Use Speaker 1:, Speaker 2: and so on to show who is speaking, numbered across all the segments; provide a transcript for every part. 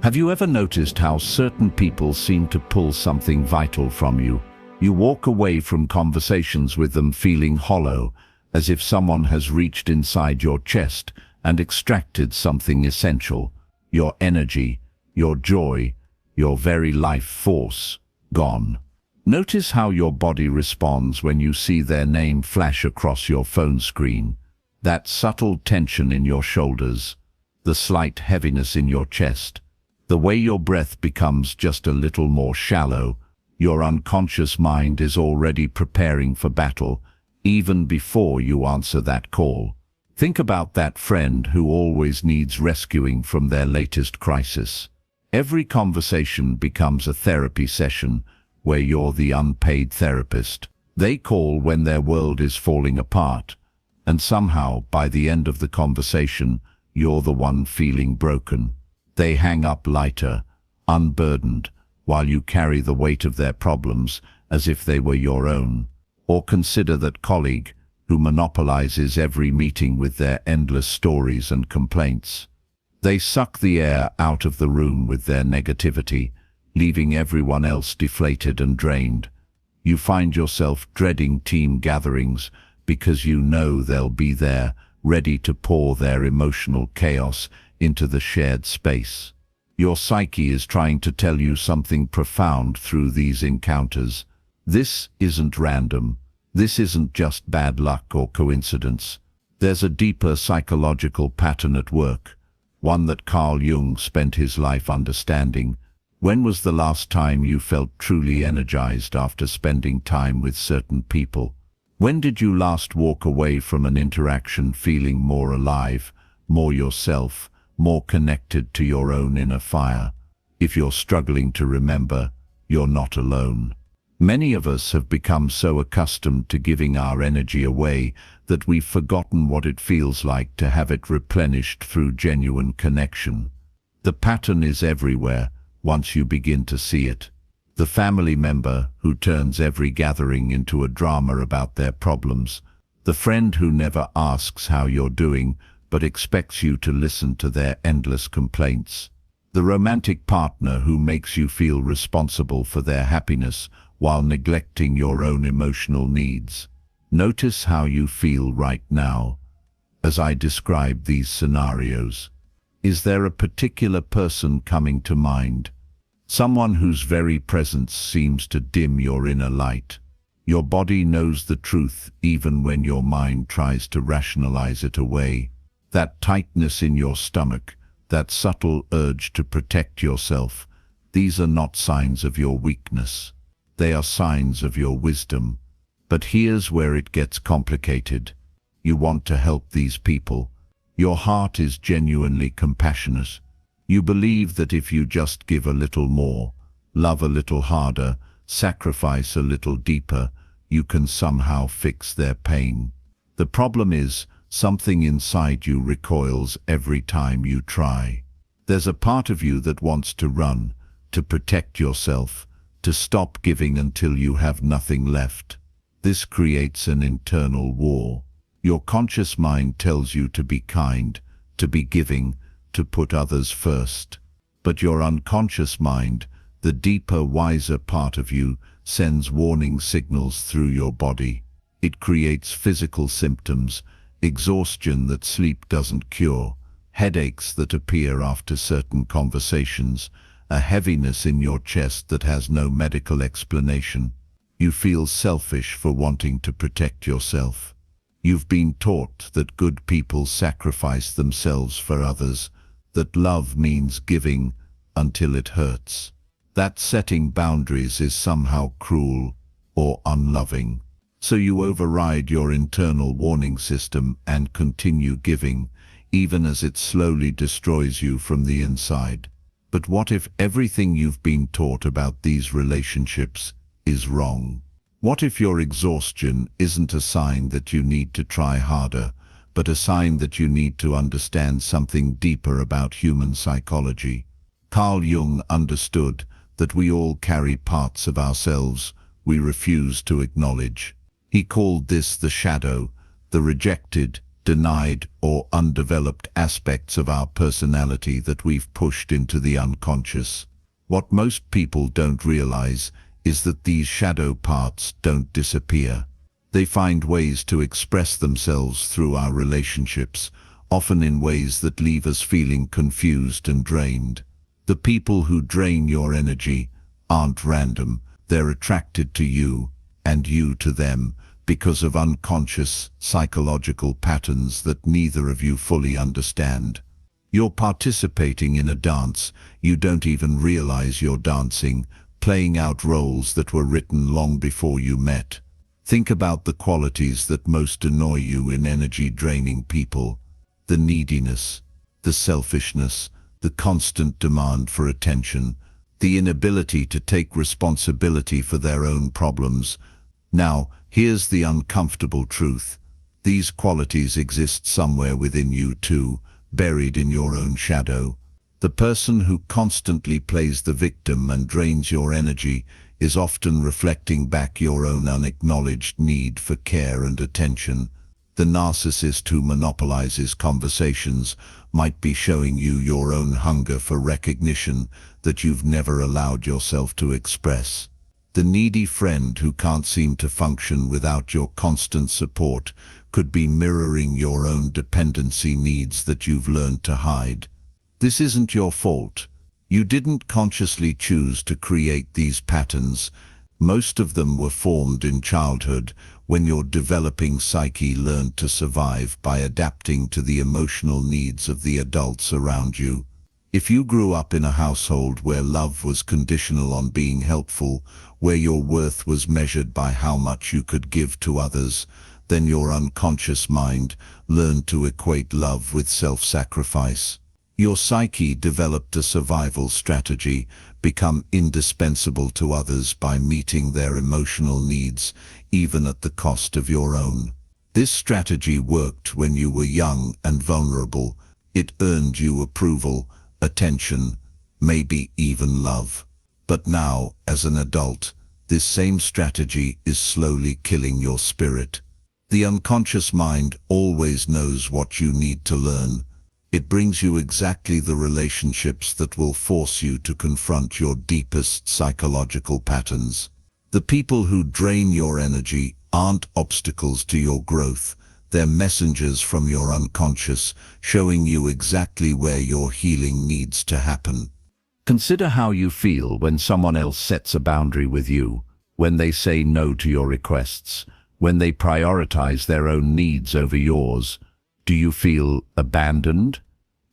Speaker 1: Have you ever noticed how certain people seem to pull something vital from you? You walk away from conversations with them feeling hollow, as if someone has reached inside your chest and extracted something essential. Your energy, your joy, your very life force, gone. Notice how your body responds when you see their name flash across your phone screen. That subtle tension in your shoulders, the slight heaviness in your chest, the way your breath becomes just a little more shallow. Your unconscious mind is already preparing for battle, even before you answer that call. Think about that friend who always needs rescuing from their latest crisis. Every conversation becomes a therapy session where you're the unpaid therapist. They call when their world is falling apart, and somehow, by the end of the conversation, you're the one feeling broken. They hang up lighter, unburdened, while you carry the weight of their problems as if they were your own. Or consider that colleague who monopolizes every meeting with their endless stories and complaints. They suck the air out of the room with their negativity, leaving everyone else deflated and drained. You find yourself dreading team gatherings because you know they'll be there, ready to pour their emotional chaos into the shared space. Your psyche is trying to tell you something profound through these encounters. This isn't random. This isn't just bad luck or coincidence. There's a deeper psychological pattern at work, one that Carl Jung spent his life understanding. When was the last time you felt truly energized after spending time with certain people? When did you last walk away from an interaction feeling more alive, more yourself, more connected to your own inner fire? If you're struggling to remember, you're not alone. Many of us have become so accustomed to giving our energy away that we've forgotten what it feels like to have it replenished through genuine connection. The pattern is everywhere once you begin to see it. The family member who turns every gathering into a drama about their problems. The friend who never asks how you're doing but expects you to listen to their endless complaints. The romantic partner who makes you feel responsible for their happiness while neglecting your own emotional needs. Notice how you feel right now as I describe these scenarios. Is there a particular person coming to mind? Someone whose very presence seems to dim your inner light. Your body knows the truth even when your mind tries to rationalize it away. That tightness in your stomach, that subtle urge to protect yourself, these are not signs of your weakness. They are signs of your wisdom. But here's where it gets complicated. You want to help these people. Your heart is genuinely compassionate. You believe that if you just give a little more, love a little harder, sacrifice a little deeper, you can somehow fix their pain. The problem is, something inside you recoils every time you try. There's a part of you that wants to run, to protect yourself, to stop giving until you have nothing left. This creates an internal war. Your conscious mind tells you to be kind, to be giving, to put others first. But your unconscious mind, the deeper, wiser part of you, sends warning signals through your body. It creates physical symptoms, exhaustion that sleep doesn't cure, headaches that appear after certain conversations, a heaviness in your chest that has no medical explanation. You feel selfish for wanting to protect yourself. You've been taught that good people sacrifice themselves for others, that love means giving until it hurts, that setting boundaries is somehow cruel or unloving. So you override your internal warning system and continue giving, even as it slowly destroys you from the inside. But what if everything you've been taught about these relationships is wrong? What if your exhaustion isn't a sign that you need to try harder, but a sign that you need to understand something deeper about human psychology? Carl Jung understood that we all carry parts of ourselves we refuse to acknowledge. He called this the shadow, the rejected, denied, or undeveloped aspects of our personality that we've pushed into the unconscious. What most people don't realize is that these shadow parts don't disappear. They find ways to express themselves through our relationships, often in ways that leave us feeling confused and drained. The people who drain your energy aren't random. They're attracted to you, and you to them, because of unconscious psychological patterns that neither of you fully understand. You're participating in a dance you don't even realize you're dancing, playing out roles that were written long before you met. Think about the qualities that most annoy you in energy-draining people: the neediness, the selfishness, the constant demand for attention, the inability to take responsibility for their own problems. Now, here's the uncomfortable truth. These qualities exist somewhere within you too, buried in your own shadow. The person who constantly plays the victim and drains your energy is often reflecting back your own unacknowledged need for care and attention. The narcissist who monopolizes conversations might be showing you your own hunger for recognition that you've never allowed yourself to express. The needy friend who can't seem to function without your constant support could be mirroring your own dependency needs that you've learned to hide. This isn't your fault. You didn't consciously choose to create these patterns. Most of them were formed in childhood, when your developing psyche learned to survive by adapting to the emotional needs of the adults around you. If you grew up in a household where love was conditional on being helpful, where your worth was measured by how much you could give to others, then your unconscious mind learned to equate love with self-sacrifice. Your psyche developed a survival strategy: become indispensable to others by meeting their emotional needs, even at the cost of your own. This strategy worked when you were young and vulnerable. It earned you approval, attention, maybe even love. But now, as an adult, this same strategy is slowly killing your spirit. The unconscious mind always knows what you need to learn. It brings you exactly the relationships that will force you to confront your deepest psychological patterns. The people who drain your energy aren't obstacles to your growth. They're messengers from your unconscious, showing you exactly where your healing needs to happen. Consider how you feel when someone else sets a boundary with you, when they say no to your requests, when they prioritize their own needs over yours. Do you feel abandoned,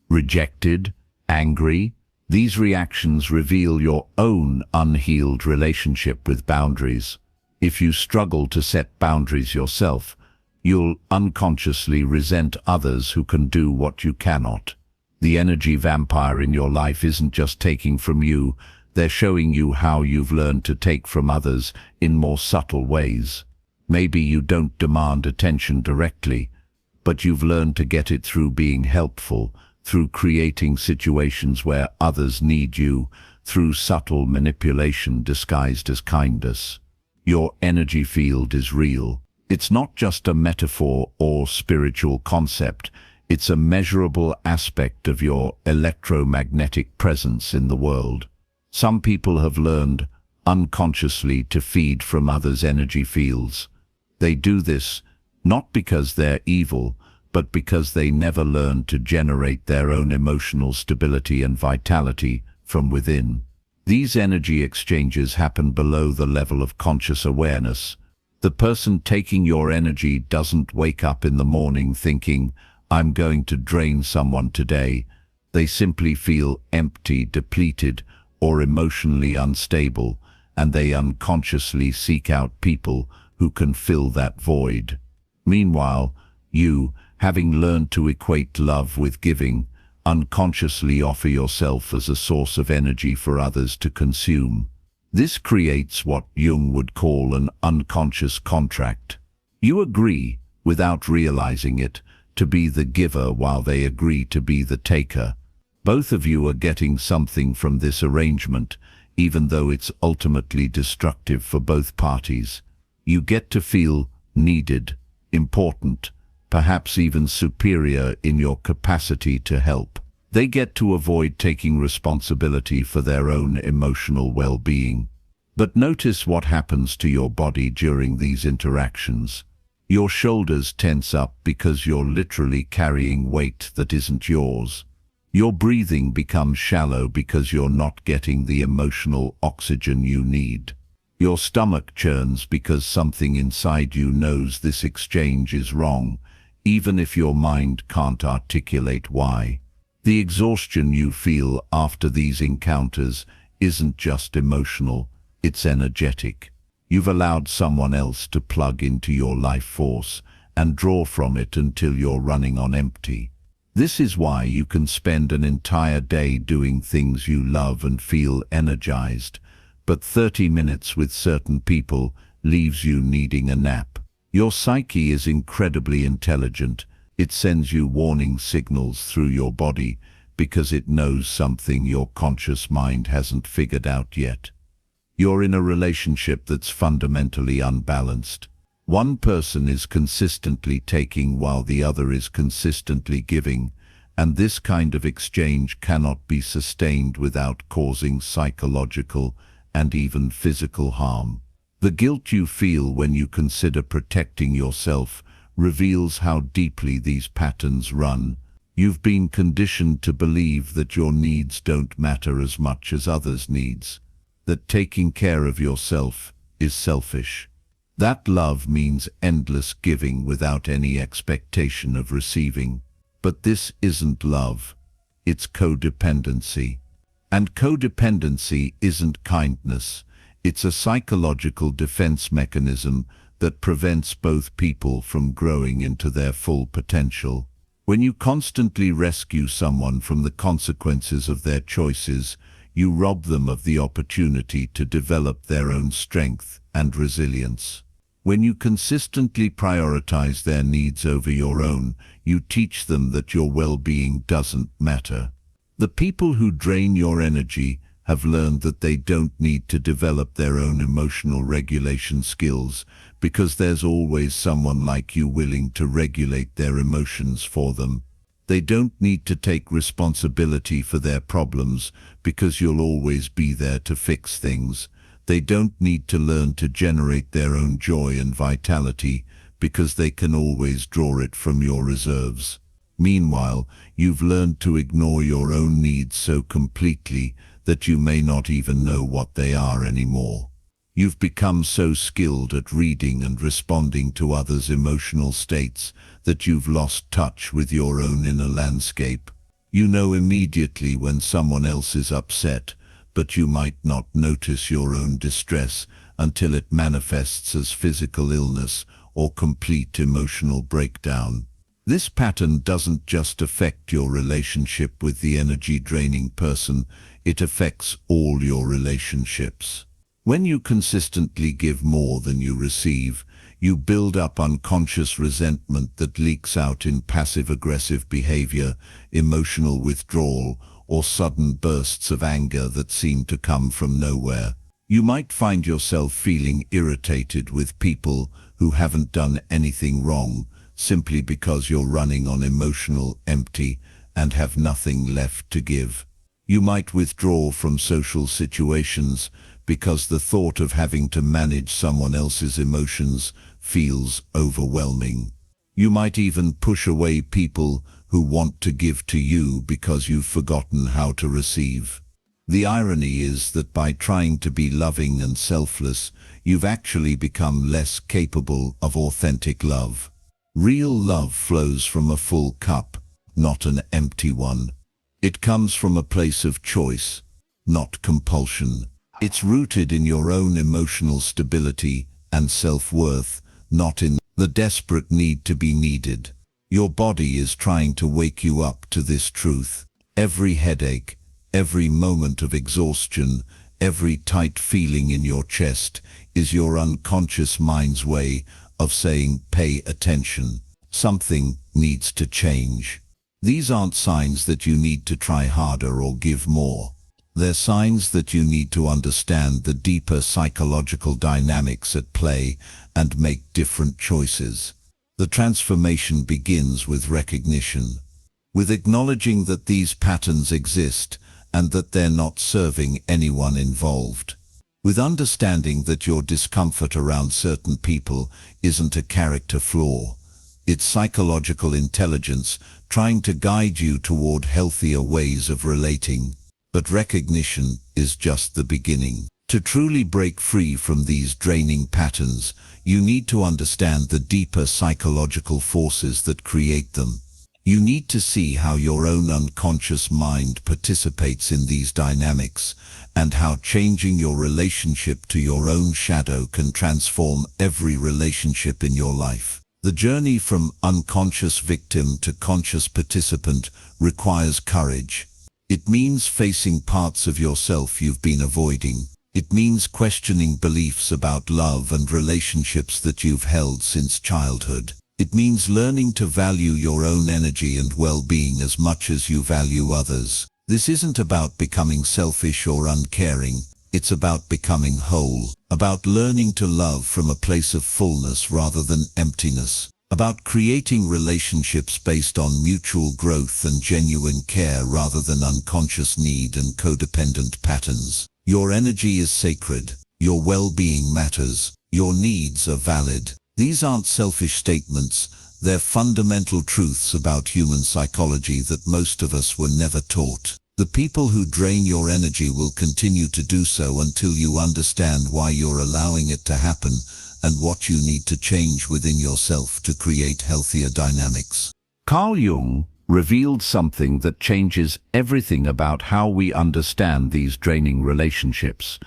Speaker 1: rejected, angry? These reactions reveal your own unhealed relationship with boundaries. If you struggle to set boundaries yourself, you'll unconsciously resent others who can do what you cannot. The energy vampire in your life isn't just taking from you, they're showing you how you've learned to take from others in more subtle ways. Maybe you don't demand attention directly, but you've learned to get it through being helpful, through creating situations where others need you, through subtle manipulation disguised as kindness. Your energy field is real. It's not just a metaphor or spiritual concept. It's a measurable aspect of your electromagnetic presence in the world. Some people have learned unconsciously to feed from others' energy fields. They do this not because they're evil, but because they never learned to generate their own emotional stability and vitality from within. These energy exchanges happen below the level of conscious awareness. The person taking your energy doesn't wake up in the morning thinking, "I'm going to drain someone today." They simply feel empty, depleted, or emotionally unstable, and they unconsciously seek out people who can fill that void. Meanwhile, you, having learned to equate love with giving, unconsciously offer yourself as a source of energy for others to consume. This creates what Jung would call an unconscious contract. You agree, without realizing it, to be the giver while they agree to be the taker. Both of you are getting something from this arrangement, even though it's ultimately destructive for both parties. You get to feel needed, important, perhaps even superior in your capacity to help. They get to avoid taking responsibility for their own emotional well-being. But notice what happens to your body during these interactions. Your shoulders tense up because you're literally carrying weight that isn't yours. Your breathing becomes shallow because you're not getting the emotional oxygen you need. Your stomach churns because something inside you knows this exchange is wrong, even if your mind can't articulate why. The exhaustion you feel after these encounters isn't just emotional, it's energetic. You've allowed someone else to plug into your life force and draw from it until you're running on empty. This is why you can spend an entire day doing things you love and feel energized, but 30 minutes with certain people leaves you needing a nap. Your psyche is incredibly intelligent. It sends you warning signals through your body because it knows something your conscious mind hasn't figured out yet. You're in a relationship that's fundamentally unbalanced. One person is consistently taking while the other is consistently giving, and this kind of exchange cannot be sustained without causing psychological and even physical harm. The guilt you feel when you consider protecting yourself reveals how deeply these patterns run. You've been conditioned to believe that your needs don't matter as much as others' needs, that taking care of yourself is selfish. That love means endless giving without any expectation of receiving. But this isn't love, it's codependency. And codependency isn't kindness, it's a psychological defense mechanism that prevents both people from growing into their full potential. When you constantly rescue someone from the consequences of their choices, you rob them of the opportunity to develop their own strength and resilience. When you consistently prioritize their needs over your own, you teach them that your well-being doesn't matter. The people who drain your energy have learned that they don't need to develop their own emotional regulation skills because there's always someone like you willing to regulate their emotions for them. They don't need to take responsibility for their problems because you'll always be there to fix things. They don't need to learn to generate their own joy and vitality because they can always draw it from your reserves. Meanwhile, you've learned to ignore your own needs so completely that you may not even know what they are anymore. You've become so skilled at reading and responding to others' emotional states that you've lost touch with your own inner landscape. You know immediately when someone else is upset, but you might not notice your own distress until it manifests as physical illness or complete emotional breakdown. This pattern doesn't just affect your relationship with the energy-draining person, it affects all your relationships. When you consistently give more than you receive, you build up unconscious resentment that leaks out in passive-aggressive behavior, emotional withdrawal, or sudden bursts of anger that seem to come from nowhere. You might find yourself feeling irritated with people who haven't done anything wrong, simply because you're running on emotional empty and have nothing left to give. You might withdraw from social situations because the thought of having to manage someone else's emotions feels overwhelming. You might even push away people who want to give to you because you've forgotten how to receive. The irony is that by trying to be loving and selfless, you've actually become less capable of authentic love. Real love flows from a full cup, not an empty one. It comes from a place of choice, not compulsion. It's rooted in your own emotional stability and self-worth, not in the desperate need to be needed. Your body is trying to wake you up to this truth. Every headache, every moment of exhaustion, every tight feeling in your chest is your unconscious mind's way of saying, pay attention. Something needs to change. These aren't signs that you need to try harder or give more. They're signs that you need to understand the deeper psychological dynamics at play and make different choices. The transformation begins with recognition, with acknowledging that these patterns exist and that they're not serving anyone involved. With understanding that your discomfort around certain people isn't a character flaw. It's psychological intelligence trying to guide you toward healthier ways of relating. But recognition is just the beginning. To truly break free from these draining patterns, you need to understand the deeper psychological forces that create them. You need to see how your own unconscious mind participates in these dynamics, and how changing your relationship to your own shadow can transform every relationship in your life. The journey from unconscious victim to conscious participant requires courage. It means facing parts of yourself you've been avoiding. It means questioning beliefs about love and relationships that you've held since childhood. It means learning to value your own energy and well-being as much as you value others. This isn't about becoming selfish or uncaring. It's about becoming whole, about learning to love from a place of fullness rather than emptiness, about creating relationships based on mutual growth and genuine care rather than unconscious need and codependent patterns. Your energy is sacred. Your well-being matters. Your needs are valid. These aren't selfish statements, they're fundamental truths about human psychology that most of us were never taught. The people who drain your energy will continue to do so until you understand why you're allowing it to happen and what you need to change within yourself to create healthier dynamics. Carl Jung revealed something that changes everything about how we understand these draining relationships.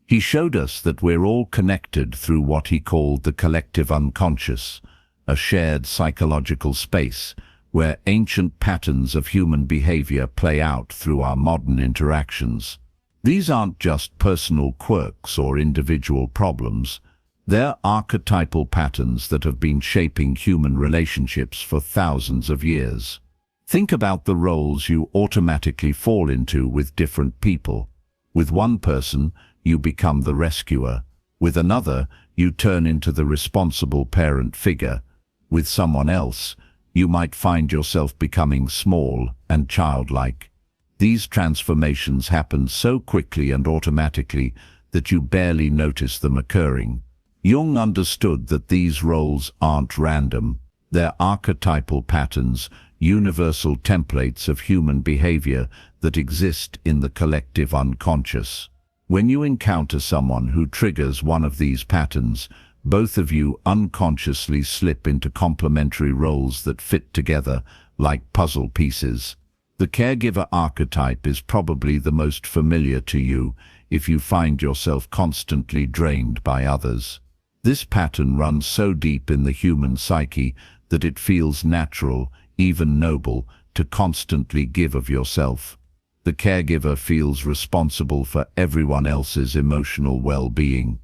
Speaker 1: He showed us that we're all connected through what he called the collective unconscious, a shared psychological space where ancient patterns of human behavior play out through our modern interactions. These aren't just personal quirks or individual problems. They're archetypal patterns that have been shaping human relationships for thousands of years. Think about the roles you automatically fall into with different people. With one person, you become the rescuer. With another, you turn into the responsible parent figure. With someone else, you might find yourself becoming small and childlike. These transformations happen so quickly and automatically that you barely notice them occurring. Jung understood that these roles aren't random. They're archetypal patterns, universal templates of human behavior that exist in the collective unconscious. When you encounter someone who triggers one of these patterns, both of you unconsciously slip into complementary roles that fit together like puzzle pieces. The caregiver archetype is probably the most familiar to you if you find yourself constantly drained by others. This pattern runs so deep in the human psyche that it feels natural, even noble, to constantly give of yourself. The caregiver feels responsible for everyone else's emotional well-being.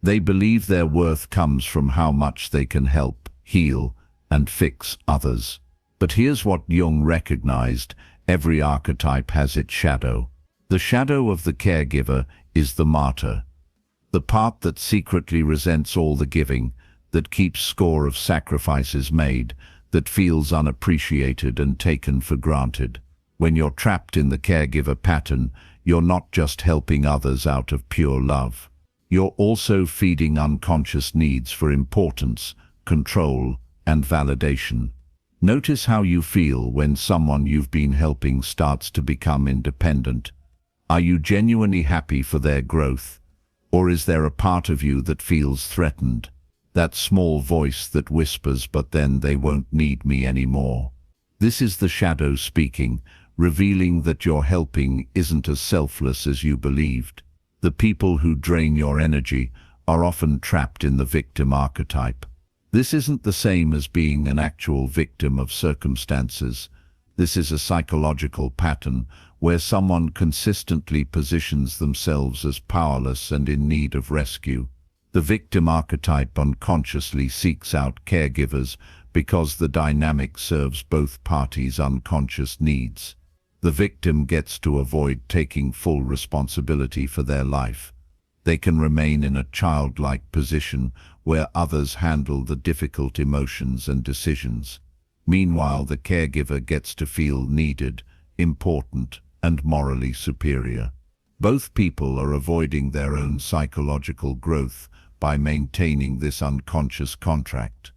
Speaker 1: They believe their worth comes from how much they can help, heal, and fix others. But here's what Jung recognized: every archetype has its shadow. The shadow of the caregiver is the martyr, the part that secretly resents all the giving, that keeps score of sacrifices made, that feels unappreciated and taken for granted. When you're trapped in the caregiver pattern, you're not just helping others out of pure love. You're also feeding unconscious needs for importance, control, and validation. Notice how you feel when someone you've been helping starts to become independent. Are you genuinely happy for their growth? Or is there a part of you that feels threatened? That small voice that whispers, "But then they won't need me anymore." This is the shadow speaking, revealing that your helping isn't as selfless as you believed. The people who drain your energy are often trapped in the victim archetype. This isn't the same as being an actual victim of circumstances. This is a psychological pattern where someone consistently positions themselves as powerless and in need of rescue. The victim archetype unconsciously seeks out caregivers because the dynamic serves both parties' unconscious needs. The victim gets to avoid taking full responsibility for their life. They can remain in a childlike position where others handle the difficult emotions and decisions. Meanwhile, the caregiver gets to feel needed, important, and morally superior. Both people are avoiding their own psychological growth by maintaining this unconscious contract.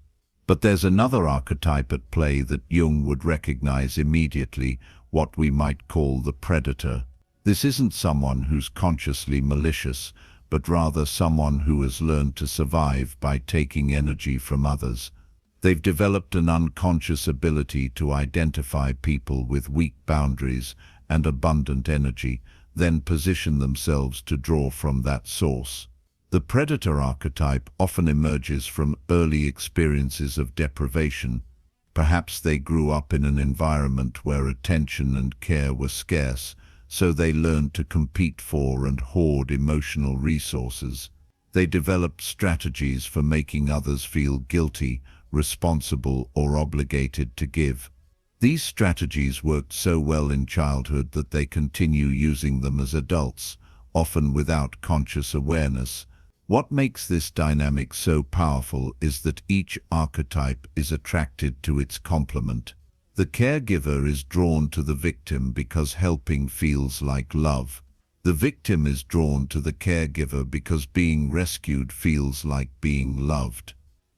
Speaker 1: But there's another archetype at play that Jung would recognize immediately, what we might call the predator. This isn't someone who's consciously malicious, but rather someone who has learned to survive by taking energy from others. They've developed an unconscious ability to identify people with weak boundaries and abundant energy, then position themselves to draw from that source. The predator archetype often emerges from early experiences of deprivation. Perhaps they grew up in an environment where attention and care were scarce, so they learned to compete for and hoard emotional resources. They developed strategies for making others feel guilty, responsible, or obligated to give. These strategies worked so well in childhood that they continue using them as adults, often without conscious awareness. What makes this dynamic so powerful is that each archetype is attracted to its complement. The caregiver is drawn to the victim because helping feels like love. The victim is drawn to the caregiver because being rescued feels like being loved.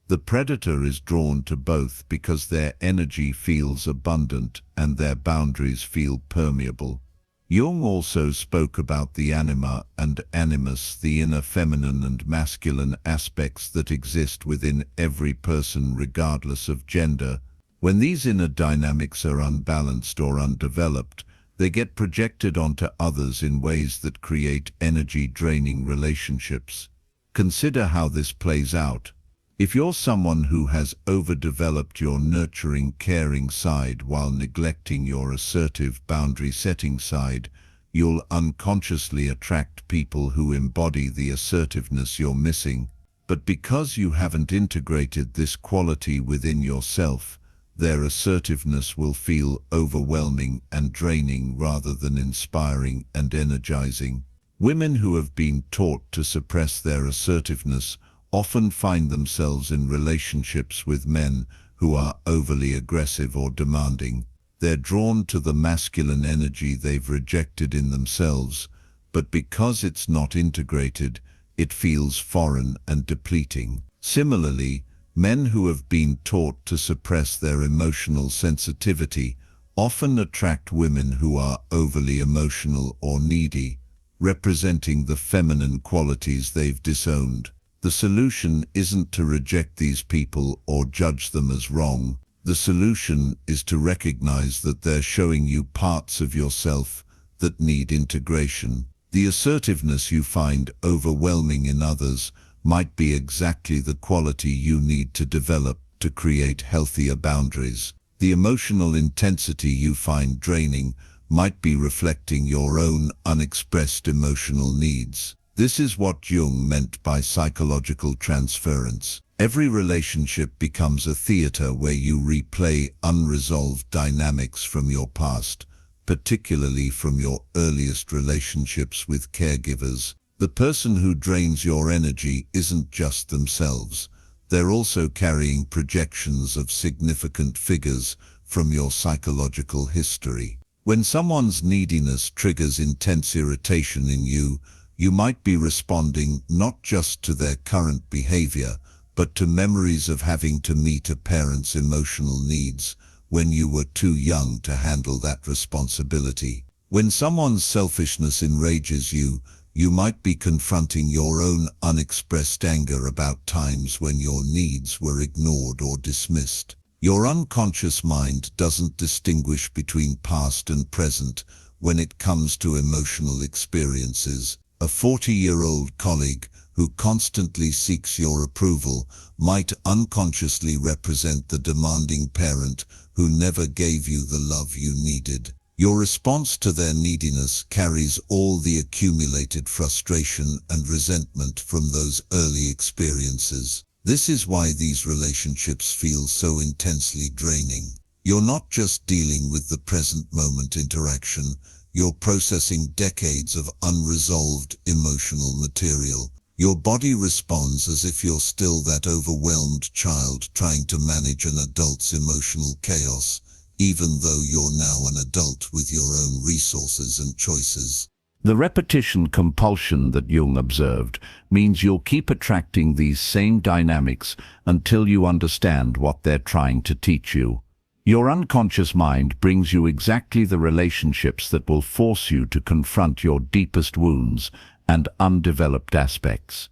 Speaker 1: The predator is drawn to both because their energy feels abundant and their boundaries feel permeable. Jung also spoke about the anima and animus, the inner feminine and masculine aspects that exist within every person regardless of gender. When these inner dynamics are unbalanced or undeveloped, they get projected onto others in ways that create energy-draining relationships. Consider how this plays out. If you're someone who has overdeveloped your nurturing, caring side while neglecting your assertive, boundary-setting side, you'll unconsciously attract people who embody the assertiveness you're missing. But because you haven't integrated this quality within yourself, their assertiveness will feel overwhelming and draining rather than inspiring and energizing. Women who have been taught to suppress their assertiveness often find themselves in relationships with men who are overly aggressive or demanding. They're drawn to the masculine energy they've rejected in themselves, but because it's not integrated, it feels foreign and depleting. Similarly, men who have been taught to suppress their emotional sensitivity often attract women who are overly emotional or needy, representing the feminine qualities they've disowned. The solution isn't to reject these people or judge them as wrong. The solution is to recognize that they're showing you parts of yourself that need integration. The assertiveness you find overwhelming in others might be exactly the quality you need to develop to create healthier boundaries. The emotional intensity you find draining might be reflecting your own unexpressed emotional needs. This is what Jung meant by psychological transference. Every relationship becomes a theater where you replay unresolved dynamics from your past, particularly from your earliest relationships with caregivers. The person who drains your energy isn't just themselves. They're also carrying projections of significant figures from your psychological history. When someone's neediness triggers intense irritation in you, you might be responding not just to their current behavior, but to memories of having to meet a parent's emotional needs when you were too young to handle that responsibility. When someone's selfishness enrages you, you might be confronting your own unexpressed anger about times when your needs were ignored or dismissed. Your unconscious mind doesn't distinguish between past and present when it comes to emotional experiences. A 40-year-old colleague who constantly seeks your approval might unconsciously represent the demanding parent who never gave you the love you needed. Your response to their neediness carries all the accumulated frustration and resentment from those early experiences. This is why these relationships feel so intensely draining. You're not just dealing with the present moment interaction,
Speaker 2: You're processing decades of unresolved emotional material. Your body responds as if you're still that overwhelmed child trying to manage an adult's emotional chaos, even though you're now an adult with your own resources and choices.
Speaker 1: The repetition compulsion that Jung observed means you'll keep attracting these same dynamics until you understand what they're trying to teach you. Your unconscious mind brings you exactly the relationships that will force you to confront your deepest wounds and undeveloped aspects.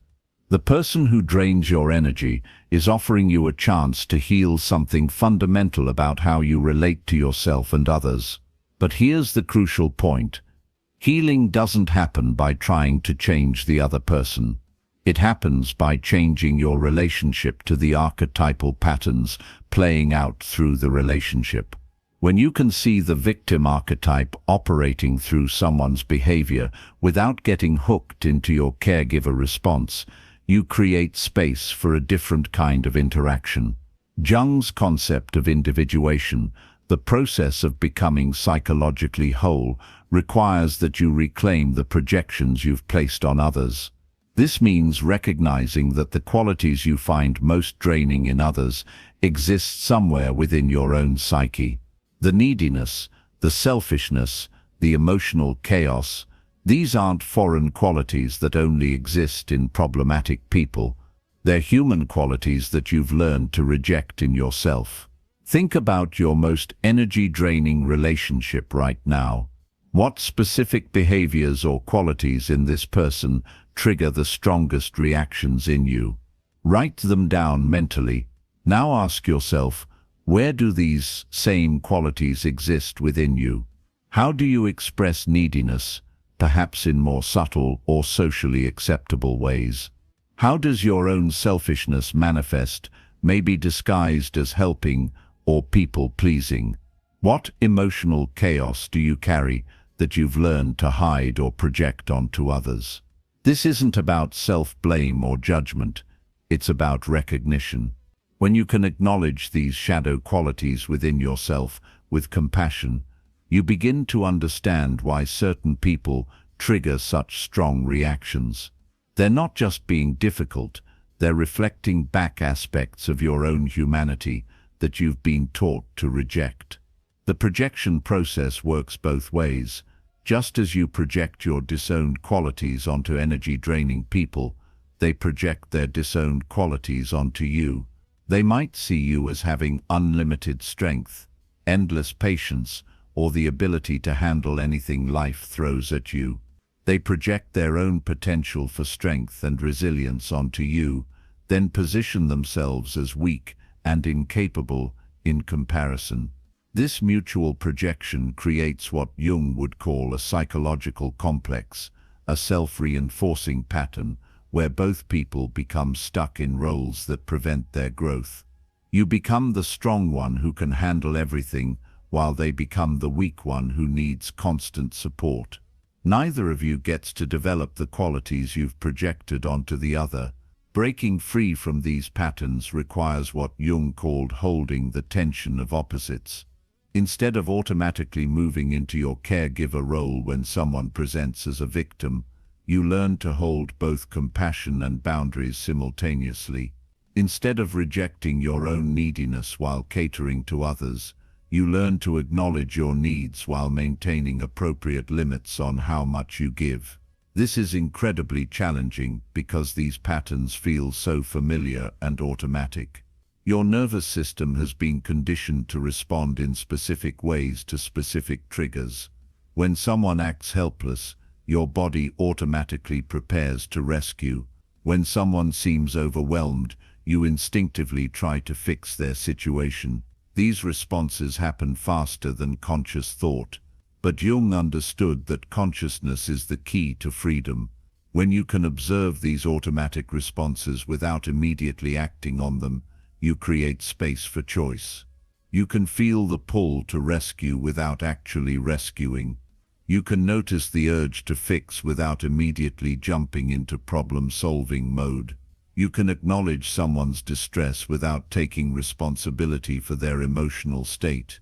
Speaker 1: The person who drains your energy is offering you a chance to heal something fundamental about how you relate to yourself and others. But here's the crucial point. Healing doesn't happen by trying to change the other person. It happens by changing your relationship to the archetypal patterns playing out through the relationship. When you can see the victim archetype operating through someone's behavior without getting hooked into your caregiver response, you create space for a different kind of interaction. Jung's concept of individuation, the process of becoming psychologically whole, requires that you reclaim the projections you've placed on others. This means recognizing that the qualities you find most draining in others exist somewhere within your own psyche. The neediness, the selfishness, the emotional chaos, these aren't foreign qualities that only exist in problematic people. They're human qualities that you've learned to reject in yourself. Think about your most energy-draining relationship right now. What specific behaviors or qualities in this person trigger the strongest reactions in you? Write them down mentally. Now ask yourself, where do these same qualities exist within you? How do you express neediness, perhaps in more subtle or socially acceptable ways? How does your own selfishness manifest, maybe disguised as helping or people-pleasing? What emotional chaos do you carry that you've learned to hide or project onto others? This isn't about self-blame or judgment. It's about recognition. When you can acknowledge these shadow qualities within yourself with compassion, you begin to understand why certain people trigger such strong reactions. They're not just being difficult, they're reflecting back aspects of your own humanity that you've been taught to reject. The projection process works both ways. Just as you project your disowned qualities onto energy-draining people, they project their disowned qualities onto you. They might see you as having unlimited strength, endless patience, or the ability to handle anything life throws at you. They project their own potential for strength and resilience onto you, then position themselves as weak and incapable in comparison. This mutual projection creates what Jung would call a psychological complex, a self-reinforcing pattern where both people become stuck in roles that prevent their growth. You become the strong one who can handle everything, while they become the weak one who needs constant support. Neither of you gets to develop the qualities you've projected onto the other. Breaking free from these patterns requires what Jung called holding the tension of opposites. Instead of automatically moving into your caregiver role when someone presents as a victim, you learn to hold both compassion and boundaries simultaneously. Instead of rejecting your own neediness while catering to others, you learn to acknowledge your needs while maintaining appropriate limits on how much you give. This is incredibly challenging because these patterns feel so familiar and automatic. Your nervous system has been conditioned to respond in specific ways to specific triggers. When someone acts helpless, your body automatically prepares to rescue. When someone seems overwhelmed, you instinctively try to fix their situation. These responses happen faster than conscious thought. But Jung understood that consciousness is the key to freedom. When you can observe these automatic responses without immediately acting on them, you create space for choice. You can feel the pull to rescue without actually rescuing. You can notice the urge to fix without immediately jumping into problem-solving mode. You can acknowledge someone's distress without taking responsibility for their emotional state.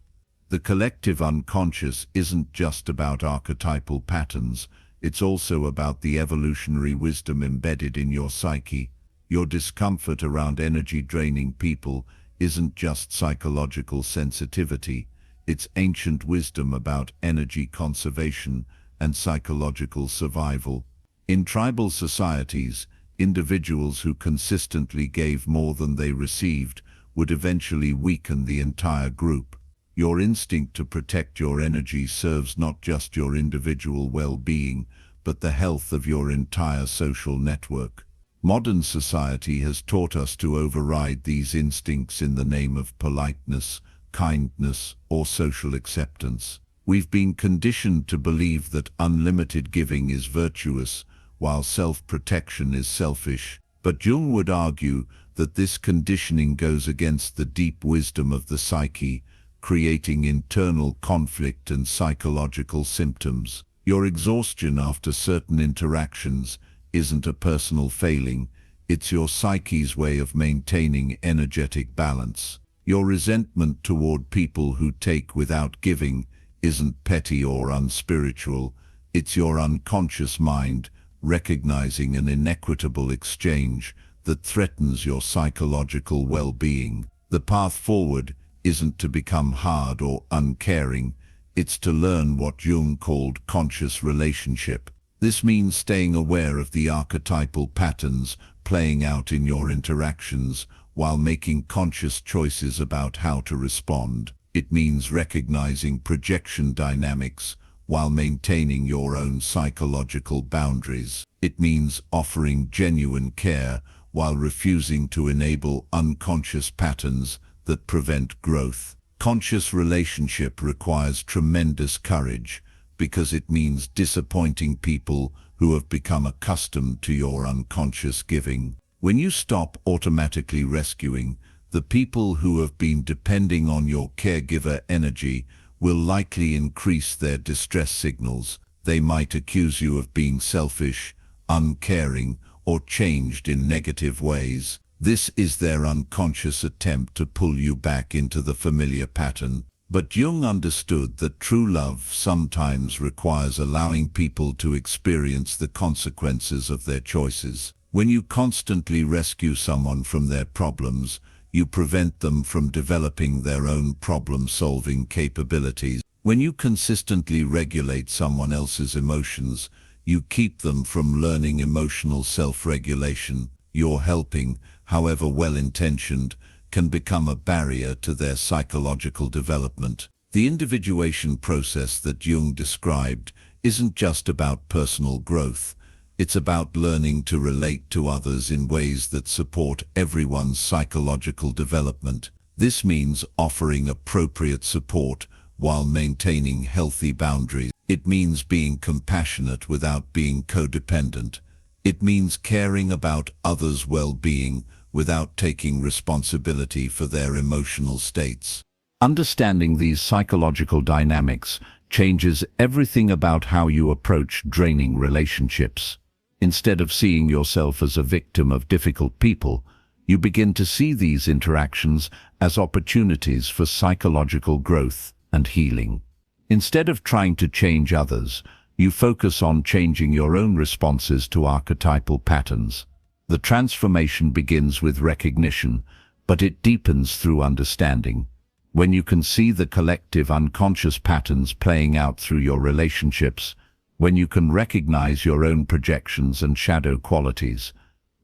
Speaker 1: The collective unconscious isn't just about archetypal patterns, it's also about the evolutionary wisdom embedded in your psyche. Your discomfort around energy-draining people isn't just psychological sensitivity, it's ancient wisdom about energy conservation and psychological survival. In tribal societies, individuals who consistently gave more than they received would eventually weaken the entire group. Your instinct to protect your energy serves not just your individual well-being, but the health of your entire social network. Modern society has taught us to override these instincts in the name of politeness, kindness, or social acceptance. We've been conditioned to believe that unlimited giving is virtuous, while self-protection is selfish. But Jung would argue that this conditioning goes against the deep wisdom of the psyche, creating internal conflict and psychological symptoms. Your exhaustion after certain interactions isn't a personal failing, it's your psyche's way of maintaining energetic balance. Your resentment toward people who take without giving isn't petty or unspiritual, it's your unconscious mind recognizing an inequitable exchange that threatens your psychological well-being. The path forward isn't to become hard or uncaring, it's to learn what Jung called conscious relationship. This means staying aware of the archetypal patterns playing out in your interactions while making conscious choices about how to respond. It means recognizing projection dynamics while maintaining your own psychological boundaries. It means offering genuine care while refusing to enable unconscious patterns that prevent growth. Conscious relationship requires tremendous courage because it means disappointing people who have become accustomed to your unconscious giving. When you stop automatically rescuing, the people who have been depending on your caregiver energy will likely increase their distress signals. They might accuse you of being selfish, uncaring, or changed in negative ways. This is their unconscious attempt to pull you back into the familiar pattern. But Jung understood that true love sometimes requires allowing people to experience the consequences of their choices. When you constantly rescue someone from their problems, you prevent them from developing their own problem-solving capabilities. When you consistently regulate someone else's emotions, you keep them from learning emotional self-regulation. Your helping, however well-intentioned, can become a barrier to their psychological development. The individuation process that Jung described isn't just about personal growth. It's about learning to relate to others in ways that support everyone's psychological development. This means offering appropriate support while maintaining healthy boundaries. It means being compassionate without being codependent. It means caring about others' well-being without taking responsibility for their emotional states. Understanding these psychological dynamics changes everything about how you approach draining relationships. Instead of seeing yourself as a victim of difficult people, you begin to see these interactions as opportunities for psychological growth and healing. Instead of trying to change others, you focus on changing your own responses to archetypal patterns. The transformation begins with recognition, but it deepens through understanding. When you can see the collective unconscious patterns playing out through your relationships, when you can recognize your own projections and shadow qualities,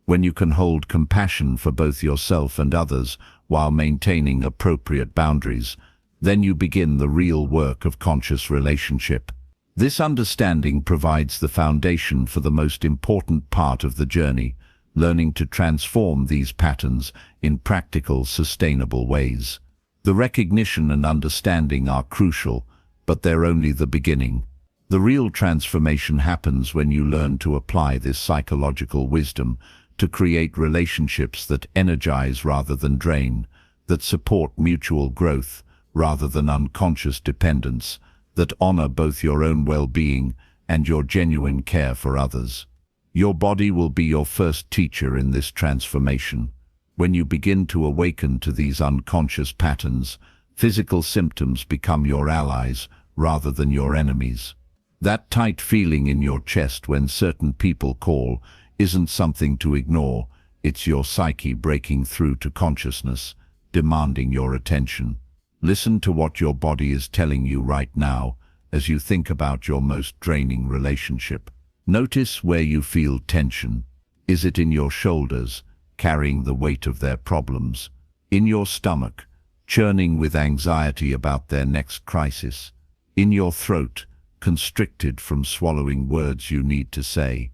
Speaker 1: when you can hold compassion for both yourself and others while maintaining appropriate boundaries, then you begin the real work of conscious relationship. This understanding provides the foundation for the most important part of the journey, learning to transform these patterns in practical, sustainable ways. The recognition and understanding are crucial, but they're only the beginning. The real transformation happens when you learn to apply this psychological wisdom to create relationships that energize rather than drain, that support mutual growth rather than unconscious dependence, that honor both your own well-being and your genuine care for others. Your body will be your first teacher in this transformation. When you begin to awaken to these unconscious patterns, Physical symptoms become your allies rather than your enemies. That tight feeling in your chest when certain people call isn't something to ignore. It's your psyche breaking through to consciousness, demanding your attention. Listen to what your body is telling you right now as you think about your most draining relationship. Notice where you feel tension. Is it in your shoulders, carrying the weight of their problems? In your stomach, churning with anxiety about their next crisis? In your throat, constricted from swallowing words you need to say?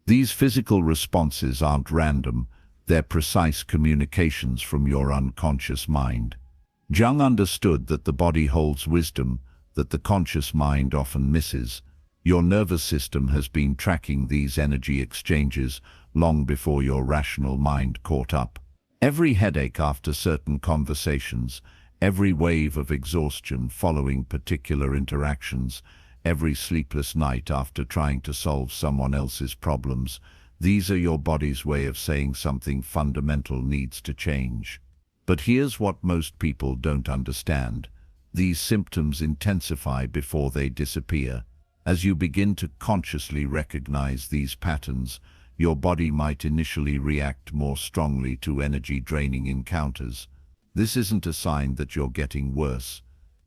Speaker 1: These physical responses aren't random, they're precise communications from your unconscious mind. Jung understood that the body holds wisdom that the conscious mind often misses. Your nervous system has been tracking these energy exchanges long before your rational mind caught up. Every headache after certain conversations, every wave of exhaustion following particular interactions, every sleepless night after trying to solve someone else's problems, these are your body's way of saying something fundamental needs to change. But here's what most people don't understand. These symptoms intensify before they disappear. As you begin to consciously recognize these patterns, your body might initially react more strongly to energy-draining encounters. This isn't a sign that you're getting worse.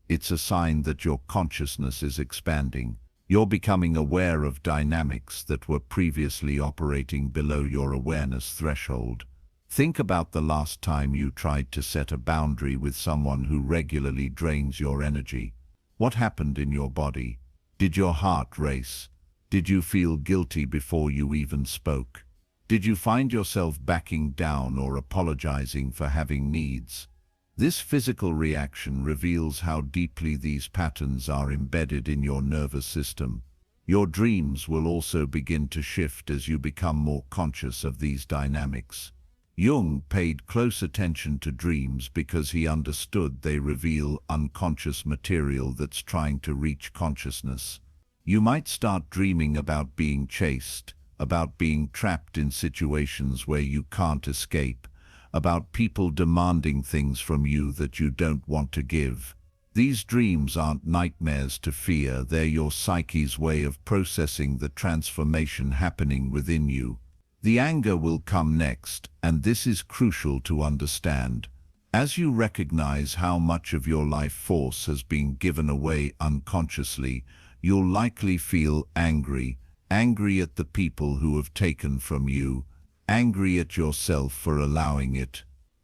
Speaker 1: It's a sign that your consciousness is expanding. You're becoming aware of dynamics that were previously operating below your awareness threshold. Think about the last time you tried to set a boundary with someone who regularly drains your energy. What happened in your body? Did your heart race? Did you feel guilty before you even spoke? Did you find yourself backing down or apologizing for having needs? This physical reaction reveals how deeply these patterns are embedded in your nervous system. Your dreams will also begin to shift as you become more conscious of these dynamics. Jung paid close attention to dreams because he understood they reveal unconscious material that's trying to reach consciousness. You might start dreaming about being chased, about being trapped in situations where you can't escape, about people demanding things from you that you don't want to give. These dreams aren't nightmares to fear, they're your psyche's way of processing the transformation happening within you. The anger will come next, and this is crucial to understand. As you recognize how much of your life force has been given away unconsciously, you'll likely feel angry at the people who have taken from you, angry at yourself for allowing it,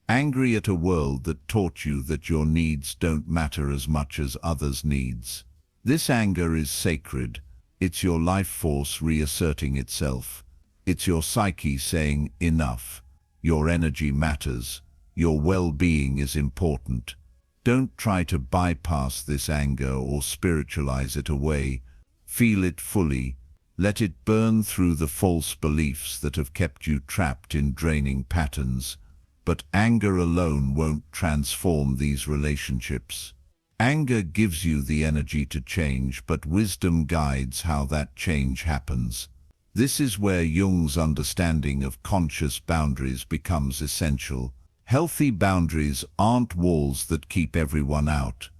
Speaker 1: angry at a world that taught you that your needs don't matter as much as others' needs. This anger is sacred. It's your life force reasserting itself. It's your psyche saying, enough. Your energy matters. Your well-being is important. Don't try to bypass this anger or spiritualize it away. Feel it fully. Let it burn through the false beliefs that have kept you trapped in draining patterns. But anger alone won't transform these relationships. Anger gives you the energy to change, but wisdom guides how that change happens. This is where Jung's understanding of conscious boundaries becomes essential. Healthy boundaries aren't walls that keep everyone out.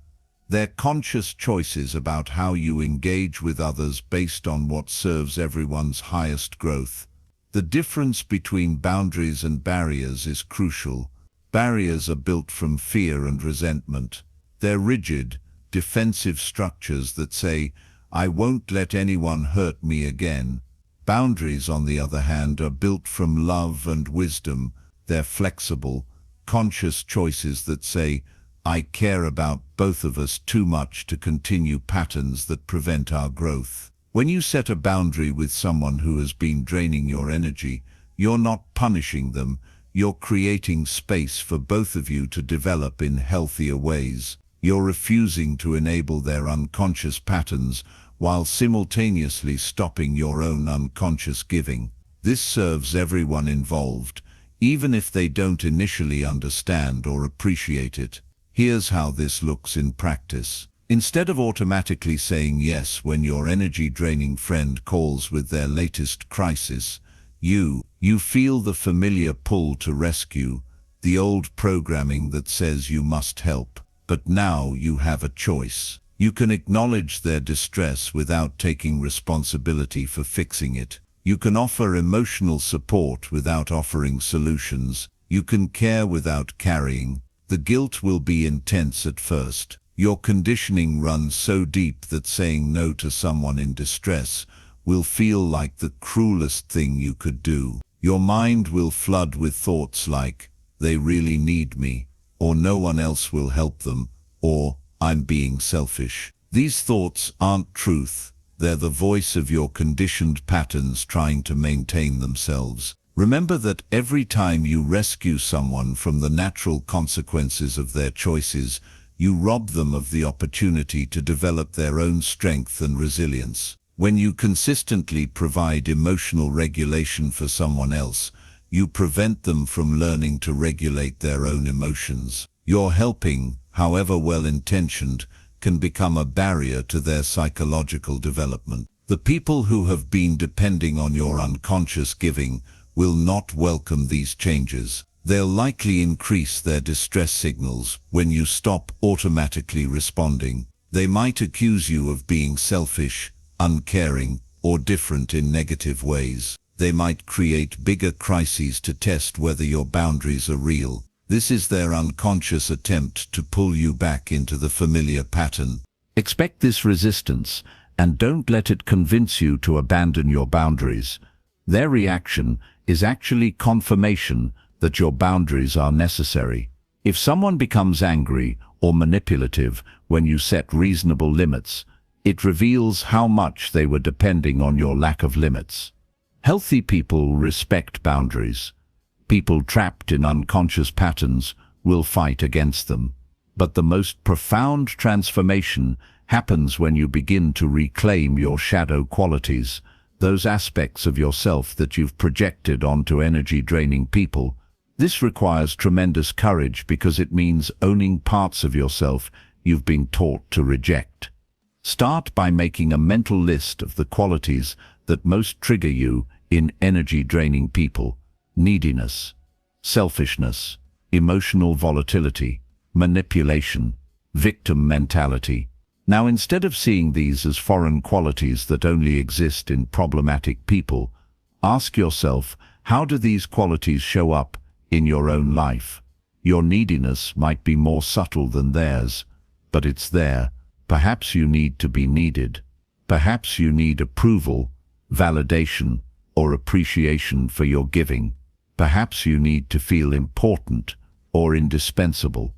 Speaker 1: They're conscious choices about how you engage with others based on what serves everyone's highest growth. The difference between boundaries and barriers is crucial. Barriers are built from fear and resentment. They're rigid, defensive structures that say, I won't let anyone hurt me again. Boundaries, on the other hand, are built from love and wisdom. They're flexible, conscious choices that say, I care about both of us too much to continue patterns that prevent our growth. When you set a boundary with someone who has been draining your energy, you're not punishing them, you're creating space for both of you to develop in healthier ways. You're refusing to enable their unconscious patterns while simultaneously stopping your own unconscious giving. This serves everyone involved, even if they don't initially understand or appreciate it. Here's how this looks in practice. Instead of automatically saying yes when your energy-draining friend calls with their latest crisis, you feel the familiar pull to rescue, the old programming that says you must help.
Speaker 2: But now you have a choice. You can acknowledge their distress without taking responsibility for fixing it. You can offer emotional support without offering solutions. You can care without carrying. The guilt will be intense at first. Your conditioning runs so deep that saying no to someone in distress will feel like the cruelest thing you could do. Your mind will flood with thoughts like, they really need me, or no one else will help them, or I'm being selfish. These thoughts aren't truth. They're the voice of your conditioned patterns trying to maintain themselves. Remember that every time you rescue someone from the natural consequences of their choices, you rob them of the opportunity to develop their own strength and resilience. When you consistently provide emotional regulation for someone else, you prevent them from learning to regulate their own emotions. Your helping, however well-intentioned, can become a barrier to their psychological development. The people who have been depending on your unconscious giving will not welcome these changes. They'll likely increase their distress signals when you stop automatically responding. They might accuse you of being selfish, uncaring, or different in negative ways. They might create bigger crises to test whether your boundaries are real. This is their unconscious attempt to pull you back into the familiar pattern.
Speaker 1: Expect this resistance, and don't let it convince you to abandon your boundaries. Their reaction is actually confirmation that your boundaries are necessary. If someone becomes angry or manipulative when you set reasonable limits, it reveals how much they were depending on your lack of limits. Healthy people respect boundaries. People trapped in unconscious patterns will fight against them. But the most profound transformation happens when you begin to reclaim your shadow qualities, those aspects of yourself that you've projected onto energy-draining people. This requires tremendous courage because it means owning parts of yourself you've been taught to reject. Start by making a mental list of the qualities that most trigger you in energy-draining people: neediness, selfishness, emotional volatility, manipulation, victim mentality. Now, instead of seeing these as foreign qualities that only exist in problematic people, ask yourself, how do these qualities show up in your own life? Your neediness might be more subtle than theirs, but it's there. Perhaps you need to be needed. Perhaps you need approval, validation, or appreciation for your giving. Perhaps you need to feel important or indispensable.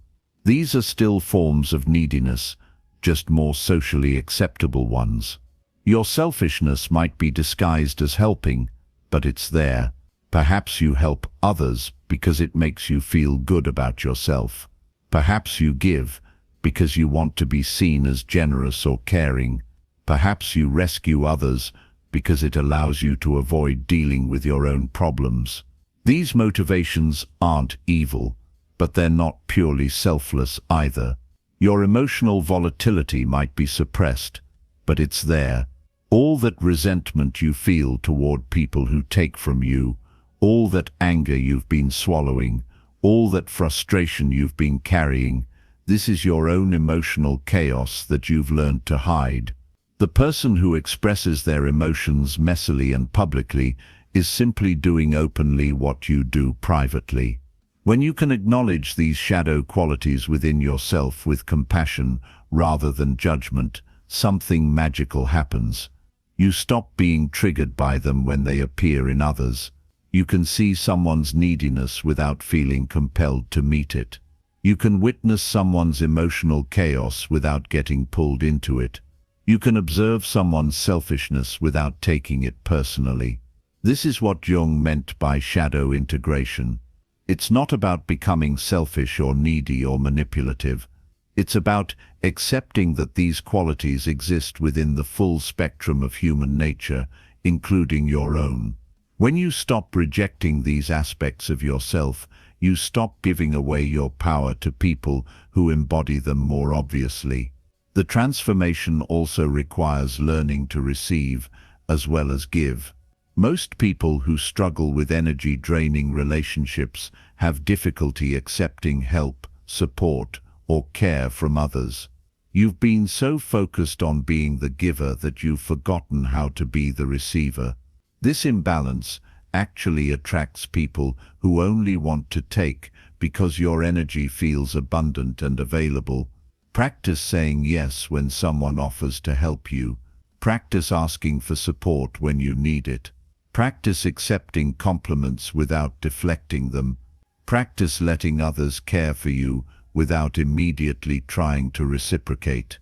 Speaker 1: These are still forms of neediness, just more socially acceptable ones. Your selfishness might be disguised as helping, but it's there. Perhaps you help others because it makes you feel good about yourself. Perhaps you give because you want to be seen as generous or caring. Perhaps you rescue others because it allows you to avoid dealing with your own problems. These motivations aren't evil, but they're not purely selfless either. Your emotional volatility might be suppressed, but it's there. All that resentment you feel toward people who take from you, all that anger you've been swallowing, all that frustration you've been carrying, this is your own emotional chaos that you've learned to hide. The person who expresses their emotions messily and publicly is simply doing openly what you do privately. When you can acknowledge these shadow qualities within yourself with compassion rather than judgment, something magical happens. You stop being triggered by them when they appear in others. You can see someone's neediness without feeling compelled to meet it. You can witness someone's emotional chaos without getting pulled into it. You can observe someone's selfishness without taking it personally. This is what Jung meant by shadow integration. It's not about becoming selfish or needy or manipulative. It's about accepting that these qualities exist within the full spectrum of human nature, including your own. When you stop rejecting these aspects of yourself, you stop giving away your power to people who embody them more obviously. The transformation also requires learning to receive as well as give. Most people who struggle with energy-draining relationships have difficulty accepting help, support, or care from others. You've been so focused on being the giver that you've forgotten how to be the receiver. This imbalance actually attracts people who only want to take because your energy feels abundant and available. Practice saying yes when someone offers to help you. Practice asking for support when you need it. Practice accepting compliments without deflecting them. Practice letting others care for you without immediately trying to reciprocate.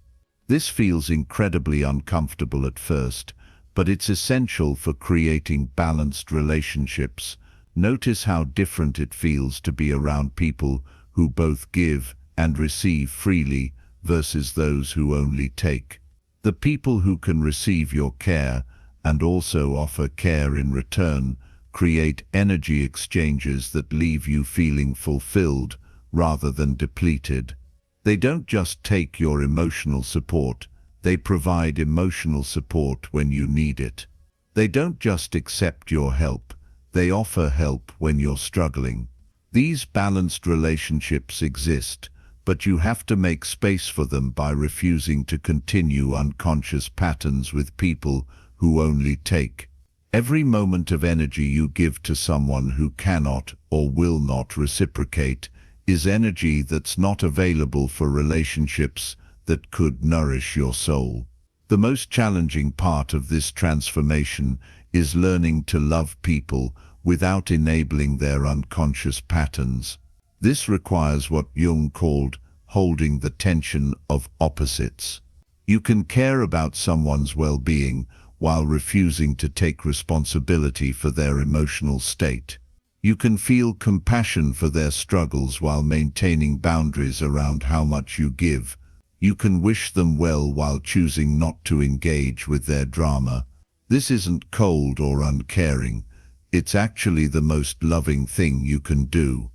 Speaker 1: This feels incredibly uncomfortable at first, but it's essential for creating balanced relationships. Notice how different it feels to be around people who both give and receive freely versus those who only take. The people who can receive your care and also offer care in return create energy exchanges that leave you feeling fulfilled rather than depleted. They don't just take your emotional support, they provide emotional support when you need it. They don't just accept your help, they offer help when you're struggling. These balanced relationships exist, but you have to make space for them by refusing to continue unconscious patterns with people who only take. Every moment of energy you give to someone who cannot or will not reciprocate is energy that's not available for relationships that could nourish your soul. The most challenging part of this transformation is learning to love people without enabling their unconscious patterns. This requires what Jung called holding the tension of opposites. You can care about someone's well-being while refusing to take responsibility for their emotional state. You can feel compassion for their struggles while maintaining boundaries around how much you give. You can wish them well while choosing not to engage with their drama. This isn't cold or uncaring. It's actually the most loving thing you can do.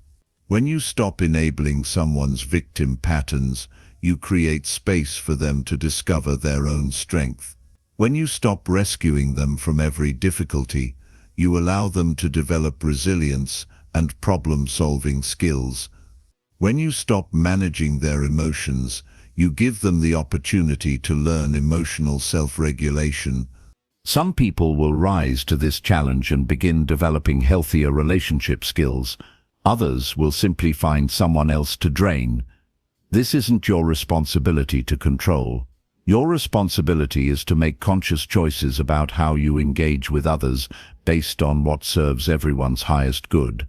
Speaker 1: When you stop enabling someone's victim patterns, you create space for them to discover their own strength. When you stop rescuing them from every difficulty, you allow them to develop resilience and problem-solving skills. When you stop managing their emotions, you give them the opportunity to learn emotional self-regulation. Some people will rise to this challenge and begin developing healthier relationship skills. Others will simply find someone else to drain. This isn't your responsibility to control. Your responsibility is to make conscious choices about how you engage with others based on what serves everyone's highest good.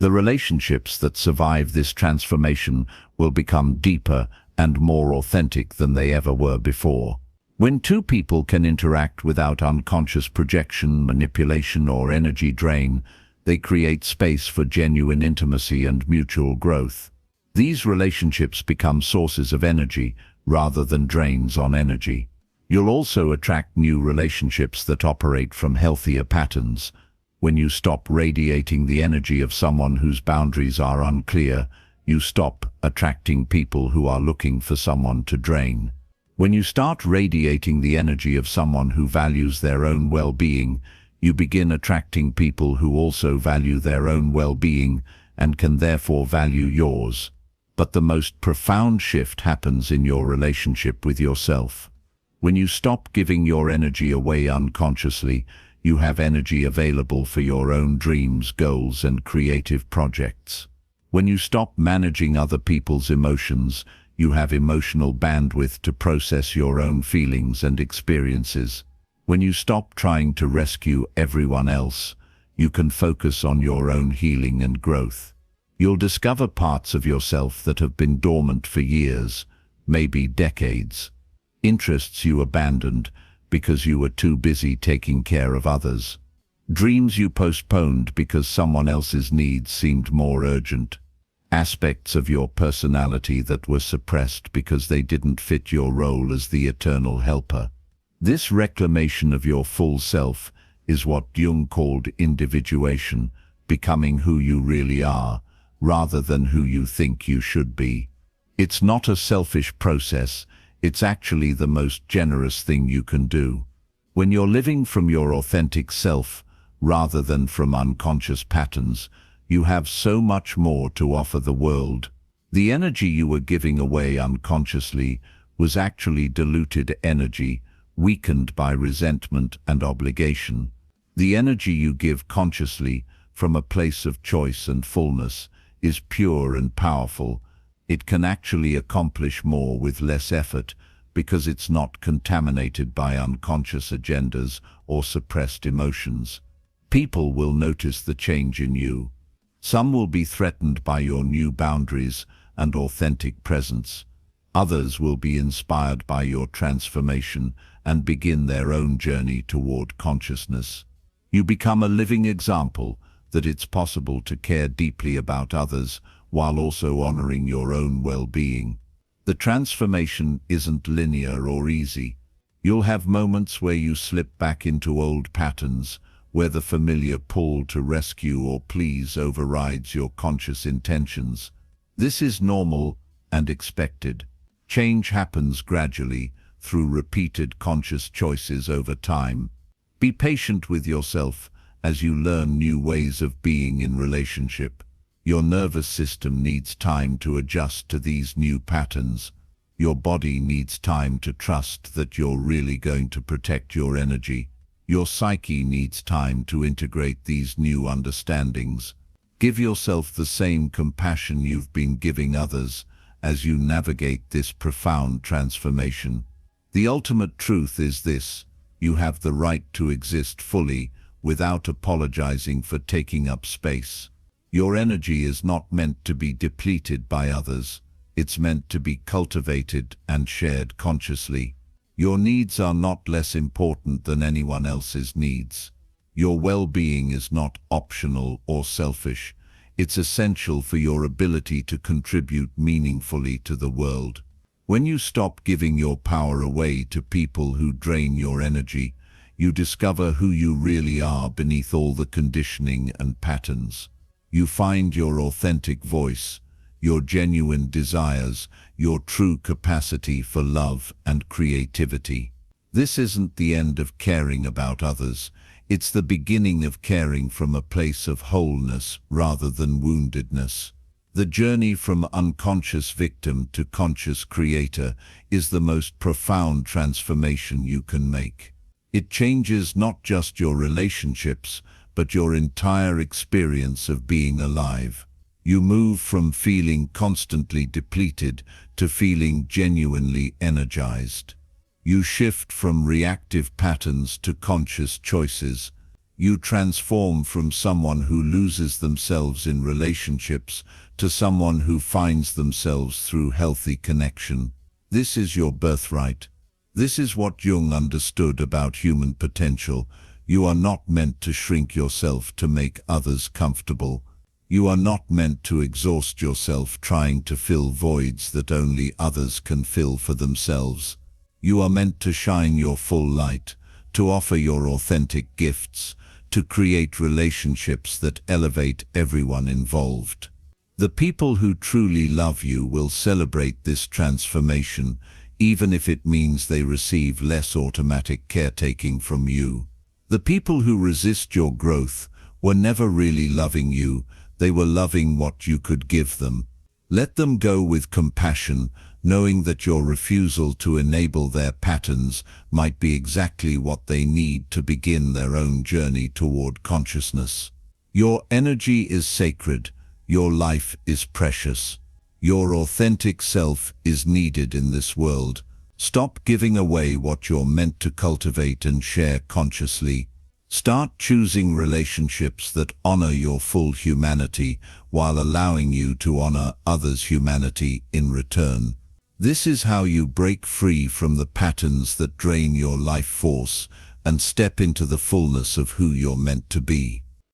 Speaker 1: The relationships that survive this transformation will become deeper and more authentic than they ever were before. When two people can interact without unconscious projection, manipulation, or energy drain, they create space for genuine intimacy and mutual growth. These relationships become sources of energy rather than drains on energy. You'll also attract new relationships that operate from healthier patterns. When you stop radiating the energy of someone whose boundaries are unclear, you stop attracting people who are looking for someone to drain. When you start radiating the energy of someone who values their own well-being, you begin attracting people who also value their own well-being and can therefore value yours. But the most profound shift happens in your relationship with yourself. When you stop giving your energy away unconsciously, you have energy available for your own dreams, goals, and creative projects. When you stop managing other people's emotions, you have emotional bandwidth to process your own feelings and experiences. When you stop trying to rescue everyone else, you can focus on your own healing and growth. You'll discover parts of yourself that have been dormant for years, maybe decades. Interests you abandoned because you were too busy taking care of others. Dreams you postponed because someone else's needs seemed more urgent. Aspects of your personality that were suppressed because they didn't fit your role as the eternal helper. This reclamation of your full self is what Jung called individuation, becoming who you really are, rather than who you think you should be. It's not a selfish process, it's actually the most generous thing you can do. When you're living from your authentic self, rather than from unconscious patterns, you have so much more to offer the world. The energy you were giving away unconsciously was actually diluted energy, weakened by resentment and obligation. The energy you give consciously, from a place of choice and fullness, is pure and powerful. It can actually accomplish more with less effort because it's not contaminated by unconscious agendas or suppressed emotions. People will notice the change in you. Some will be threatened by your new boundaries and authentic presence. Others will be inspired by your transformation and begin their own journey toward consciousness. You become a living example that it's possible to care deeply about others while also honoring your own well-being. The transformation isn't linear or easy. You'll have moments where you slip back into old patterns, where the familiar pull to rescue or please overrides your conscious intentions. This is normal and expected. Change happens gradually through repeated conscious choices over time. Be patient with yourself as you learn new ways of being in relationship. Your nervous system needs time to adjust to these new patterns. Your body needs time to trust that you're really going to protect your energy. Your psyche needs time to integrate these new understandings. Give yourself the same compassion you've been giving others as you navigate this profound transformation. The ultimate truth is this: you have the right to exist fully without apologizing for taking up space. Your energy is not meant to be depleted by others. It's meant to be cultivated and shared consciously. Your needs are not less important than anyone else's needs. Your well-being is not optional or selfish. It's essential for your ability to contribute meaningfully to the world. When you stop giving your power away to people who drain your energy, you discover who you really are beneath all the conditioning and patterns. You find your authentic voice, your genuine desires, your true capacity for love and creativity. This isn't the end of caring about others. It's the beginning of caring from a place of wholeness rather than woundedness. The journey from unconscious victim to conscious creator is the most profound transformation you can make. It changes not just your relationships, but your entire experience of being alive. You move from feeling constantly depleted to feeling genuinely energized. You shift from reactive patterns to conscious choices. You transform from someone who loses themselves in relationships to someone who finds themselves through healthy connection. This is your birthright. This is what Jung understood about human potential. You are not meant to shrink yourself to make others comfortable. You are not meant to exhaust yourself trying to fill voids that only others can fill for themselves. You are meant to shine your full light, to offer your authentic gifts, to create relationships that elevate everyone involved. The people who truly love you will celebrate this transformation, even if it means they receive less automatic caretaking from you. The people who resist your growth were never really loving you. They were loving what you could give them. Let them go with compassion, knowing that your refusal to enable their patterns might be exactly what they need to begin their own journey toward consciousness. Your energy is sacred. Your life is precious. Your authentic self is needed in this world. Stop giving away what you're meant to cultivate and share consciously. Start choosing relationships that honor your full humanity while allowing you to honor others' humanity in return. This is how you break free from the patterns that drain your life force and step into the fullness of who you're meant to be.